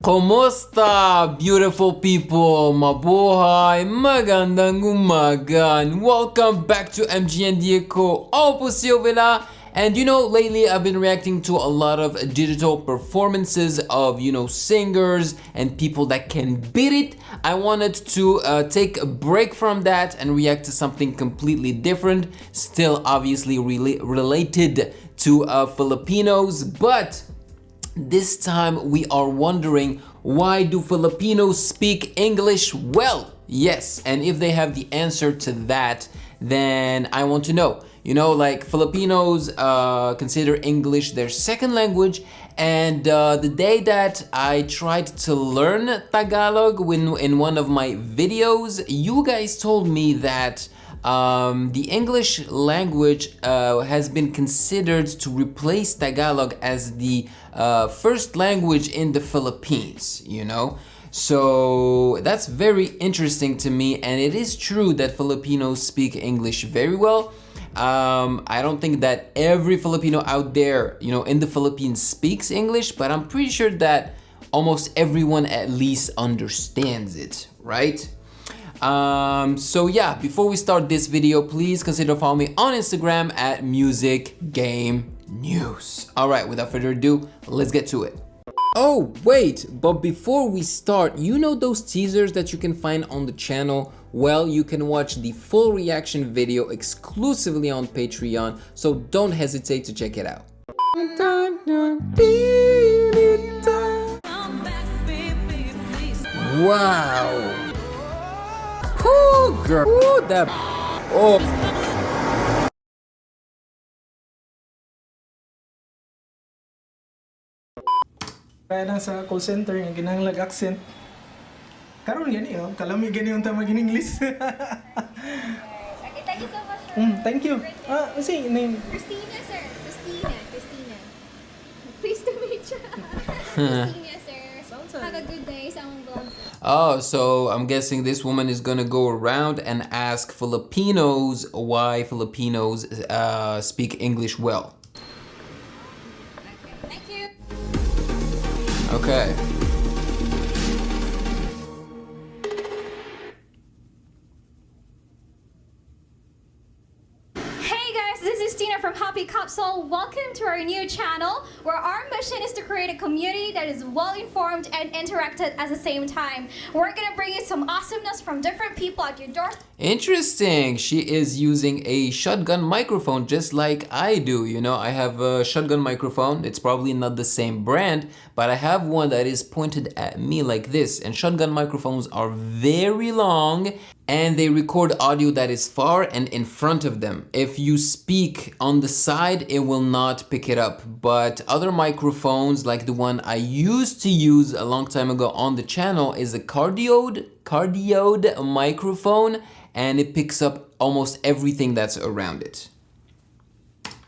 Kumusta, beautiful people? Mabuhay, magandang umaga, and welcome back to MGN ko. Opo si Ovela. And you know, lately I've been reacting to a lot of digital performances of, singers and people that can beat it. I wanted to take a break from that and react to something completely different, still obviously related to Filipinos, but this time we are wondering, why do Filipinos speak English well? Yes, and if they have the answer to that, then I want to know. You know, like Filipinos consider English their second language, and the day that I tried to learn Tagalog in one of my videos, you guys told me that the English language has been considered to replace Tagalog as the first language in the Philippines, So that's very interesting to me, and it is true that Filipinos speak English very well. I don't think that every Filipino out there, in the Philippines speaks English, but I'm pretty sure that almost everyone at least understands it, right? So yeah, before we start this video, please consider following me on Instagram at Music Game News. All right, without further ado, let's get to it. Oh, wait, but before we start, you know those teasers that you can find on the channel? Well, you can watch the full reaction video exclusively on Patreon, so don't hesitate to check it out. Wow. Oh, girl. Ooh, that. Oh. Kaya na sa call center yung ginahanglag accent. Karon gani kalami gani yung tamag in English. Okay, thank you so much. Thank you. Say name. Christina, sir. Christina. Pleased to meet you. Christina, sir. Have a good day sa among vlog. Oh, so I'm guessing this woman is gonna go around and ask Filipinos why Filipinos speak English well. Okay, thank you. Okay. From Happy Capsule, welcome to our new channel where our mission is to create a community that is well informed and interactive at the same time. We're gonna bring you some awesomeness from different people at your door. Interesting. She is using a shotgun microphone just like I do. I have a shotgun microphone. It's probably not the same brand, but I have one that is pointed at me like this. And shotgun microphones are very long and they record audio that is far and in front of them. If you speak on the side, it will not pick it up. But other microphones, like the one I used to use a long time ago on the channel, is a cardioid microphone, and it picks up almost everything that's around it.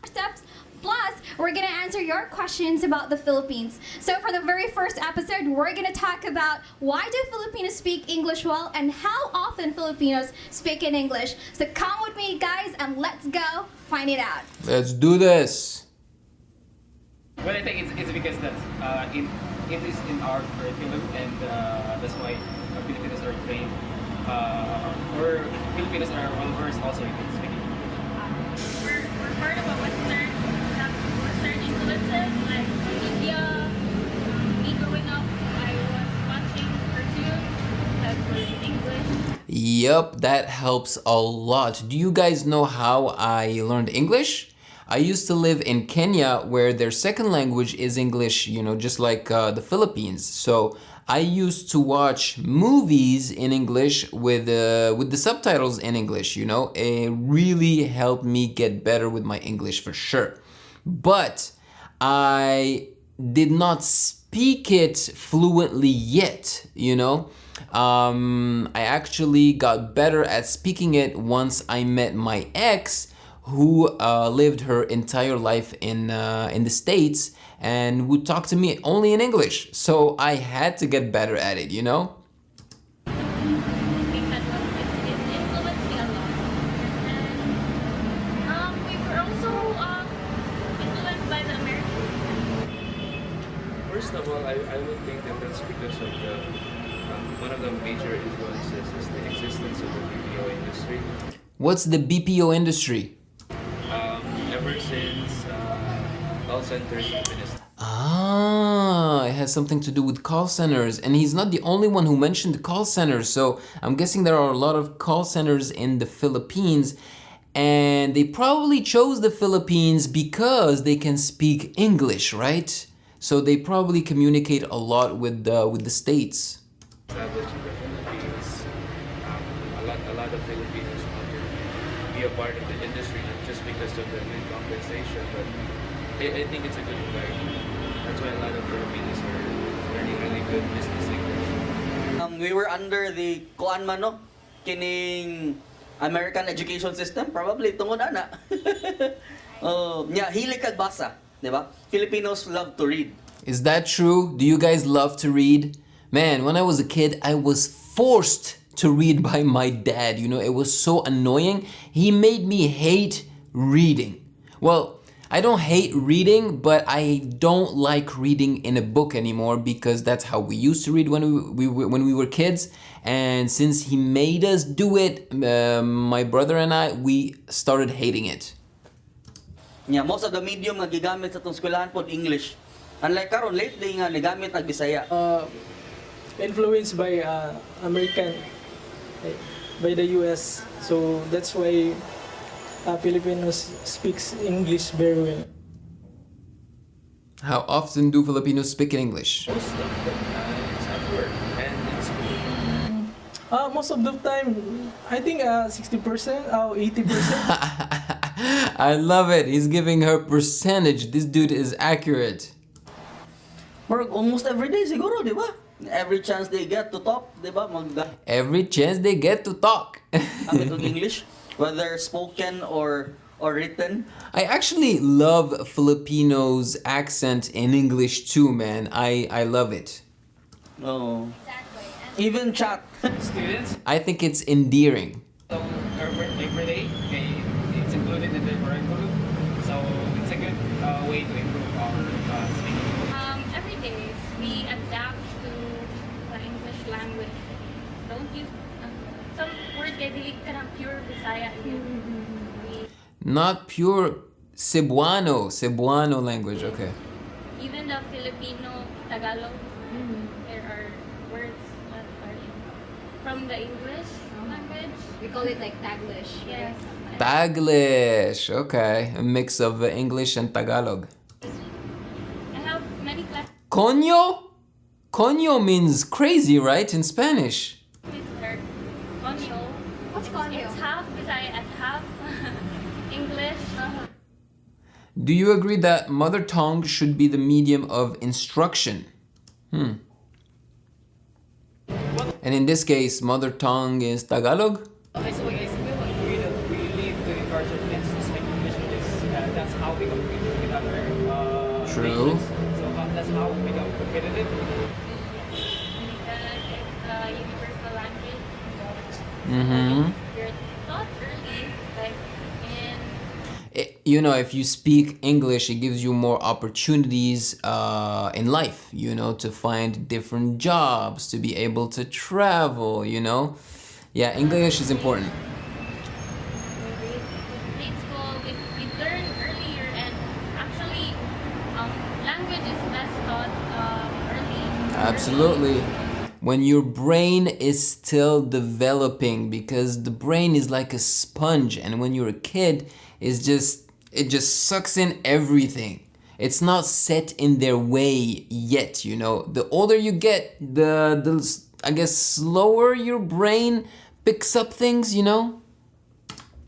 Steps. Plus, we're gonna answer your questions about the Philippines. So for the very first episode, we're gonna talk about why do Filipinos speak English well and how often Filipinos speak in English. So come with me, guys, and let's go find it out. Let's do this. Well, I think it's because that it is in our curriculum, and that's why Filipinos are trained, or Filipinos are well versed also in speaking English. We're part of a Western influences like media. Me growing up, I was watching cartoons that were in English. Yup, that helps a lot. Do you guys know how I learned English? I used to live in Kenya where their second language is English, just like the Philippines. So I used to watch movies in English with the subtitles in English, It really helped me get better with my English for sure. But I did not speak it fluently yet, I actually got better at speaking it once I met my ex, who lived her entire life in the States and would talk to me only in English. So I had to get better at it, First of all, I would think that that's because of the one of the major influences is the existence of the BPO industry. What's the BPO industry? Ever since call centers have been established. Ah, it has something to do with call centers. And he's not the only one who mentioned call centers. So I'm guessing there are a lot of call centers in the Philippines. And they probably chose the Philippines because they can speak English, right? So they probably communicate a lot with the states. Established in the Philippines. A lot of Filipinos want to be a part of the industry, not just because of the good compensation, but I think it's a good environment. That's why a lot of Filipinos are learning really good business English. We were under the kuan man no, kining American education system, probably tungod ana. Hilig kag basa, di ba? Filipinos love to read. Is that true? Do you guys love to read? Man, when I was a kid, I was forced to read by my dad. You know, it was so annoying. He made me hate reading. Well, I don't hate reading, but I don't like reading in a book anymore because that's how we used to read when we were kids. And since he made us do it, my brother and I, we started hating it. Yeah, most of the medium nga gigamit sa tong eskwelahan pod English. Unlike karon lately nga nagamit ang Bisaya. Influenced by American, by the US. So that's why Filipinos speaks English very well. How often do Filipinos speak in English? Most of the time it's at work and in school. Most of the time, I think 60% or 80%. I love it. He's giving her percentage. This dude is accurate. Work almost every day siguro, di ba? Every chance they get to talk, di ba? Every chance they get to talk. Gamit og English, whether spoken or written. I actually love Filipinos' accent in English too, man. I love it. Oh. Exactly. Even chat. Students, I think it's endearing. so our every day, okay, it's included in the curriculum. So it's a good way to improve our speaking. Every day we adapt to the English language. Don't use some word kay dili ka ng pure Bisaya yun. Not pure Cebuano language, okay. Even the Filipino Tagalog, there are words that are from the English language. We call it like Taglish. Yes. Taglish, okay. A mix of English and Tagalog. I have many classes Coño? Coño means crazy, right? In Spanish. there. Konyo. What's conyo? It's half Bisaya and half English. Do you agree that mother tongue should be the medium of instruction? And in this case, mother tongue is Tagalog? Okay, so I still agree that we need to encourage our kids to speak English because that's how we compete with other True. nations. So that's how we become competitive. Because it's a universal language. Mm-hmm. You're taught early, like in You know, if you speak English, it gives you more opportunities in life, you know, to find different jobs, to be able to travel, you know. Yeah, English is important. grade school, we learn earlier, and actually, language is best taught early. Absolutely. When your brain is still developing, because the brain is like a sponge, and when you're a kid, it just sucks in everything. It's not set in their way yet, you know. The older you get, the I guess slower your brain picks up things, you know.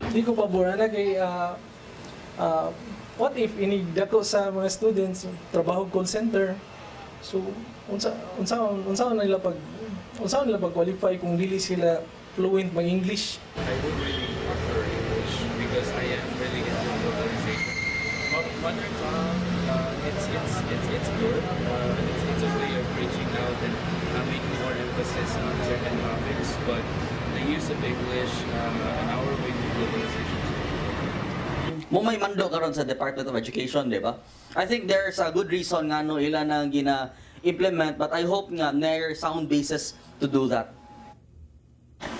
Hindi ko pabor na kay what if ini dako sa mga students trabaho call center. So unsa nila pag qualify kung dili sila fluent mag English. I would really prefer English because I am really into globalization. Mother tongue, it's good. It's a way of reaching out and making more emphasis on certain topics. But the use of English and our way to globalization. mo may mando karon sa Department of Education, di ba? I think there's a good reason nga no ila nang gina-implement, but I hope nga there's sound basis to do that.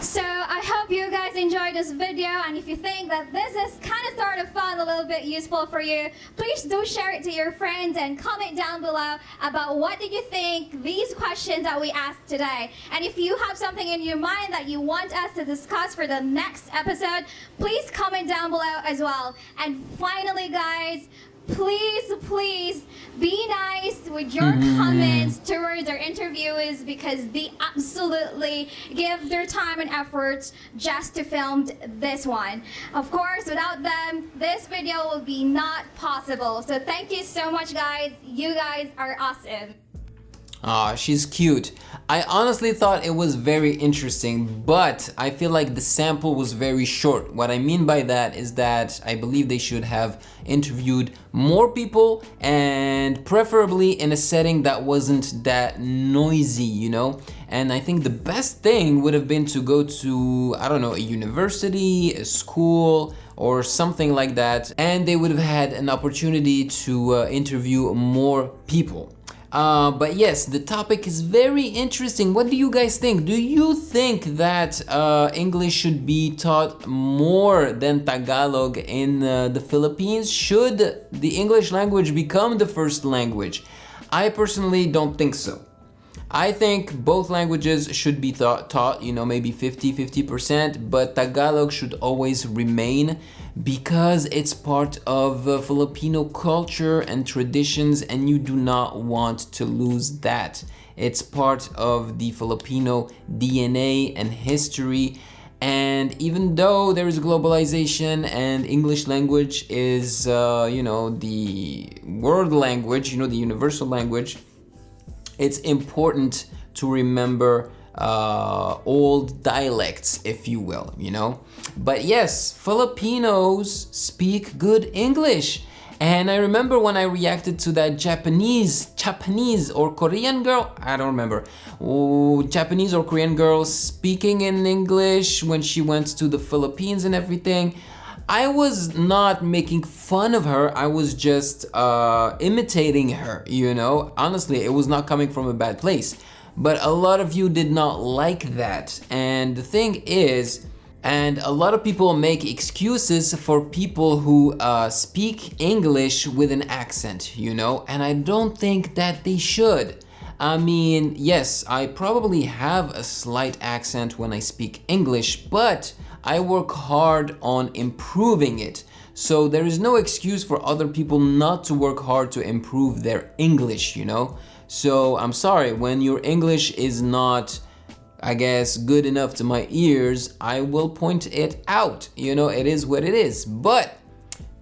So I hope you guys enjoyed this video, and if you think that this is kind of sort of fun, a little bit useful for you, please do share it to your friends and comment down below about what did you think these questions that we asked today. And if you have something in your mind that you want us to discuss for the next episode, please comment down below as well. And finally, guys, please be nice with your comments towards our interviewers, because they absolutely give their time and efforts just to film this one. Of course, without them, this video will be not possible. So thank you so much, guys. You guys are awesome. Aw, she's cute. I honestly thought it was very interesting, but I feel like the sample was very short. What I mean by that is that I believe they should have interviewed more people, and preferably in a setting that wasn't that noisy, you know? And I think the best thing would have been to go to, I don't know, a university, a school, or something like that, and they would have had an opportunity to interview more people. But yes, the topic is very interesting. What do you guys think? Do you think that English should be taught more than Tagalog in the Philippines? Should the English language become the first language? I personally don't think so. I think both languages should be taught, you know, maybe 50%, but Tagalog should always remain because it's part of Filipino culture and traditions, and you do not want to lose that. It's part of the Filipino DNA and history. And even though there is globalization and English language is, you know, the world language, you know, the universal language, it's important to remember old dialects, if you will, you know. But yes, Filipinos speak good English. And I remember when I reacted to that Japanese or Korean girl, I don't remember, Japanese or Korean girl speaking in English when she went to the Philippines and everything. I was not making fun of her, I was just imitating her, you know. Honestly, it was not coming from a bad place. But a lot of you did not like that. And the thing is, and a lot of people make excuses for people who speak English with an accent, you know, and I don't think that they should. I mean, yes, I probably have a slight accent when I speak English, but I work hard on improving it. So there is no excuse for other people not to work hard to improve their English, you know? So I'm sorry, when your English is not, I guess, good enough to my ears, I will point it out. You know, it is what it is. But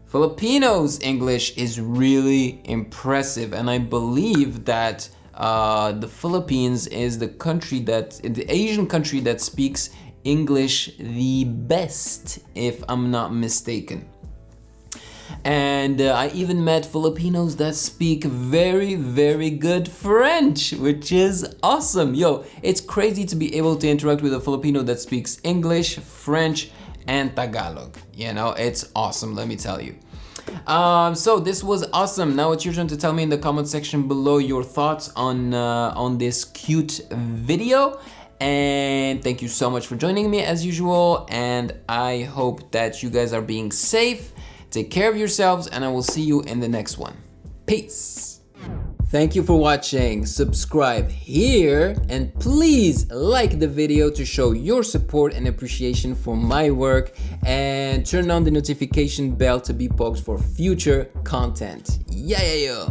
Filipinos' English is really impressive, and I believe that the Philippines is the Asian country that speaks English the best, if I'm not mistaken. And I even met Filipinos that speak very, very good French, which is awesome. Yo, it's crazy to be able to interact with a Filipino that speaks English, French, and Tagalog. You know, it's awesome, let me tell you. So this was awesome. Now it's your turn to tell me in the comment section below your thoughts on this cute video. And thank you so much for joining me as usual. And I hope that you guys are being safe. Take care of yourselves, and I will see you in the next one. Peace. Thank you for watching. Subscribe here, and please like the video to show your support and appreciation for my work, and turn on the notification bell to be poked for future content. Yeah.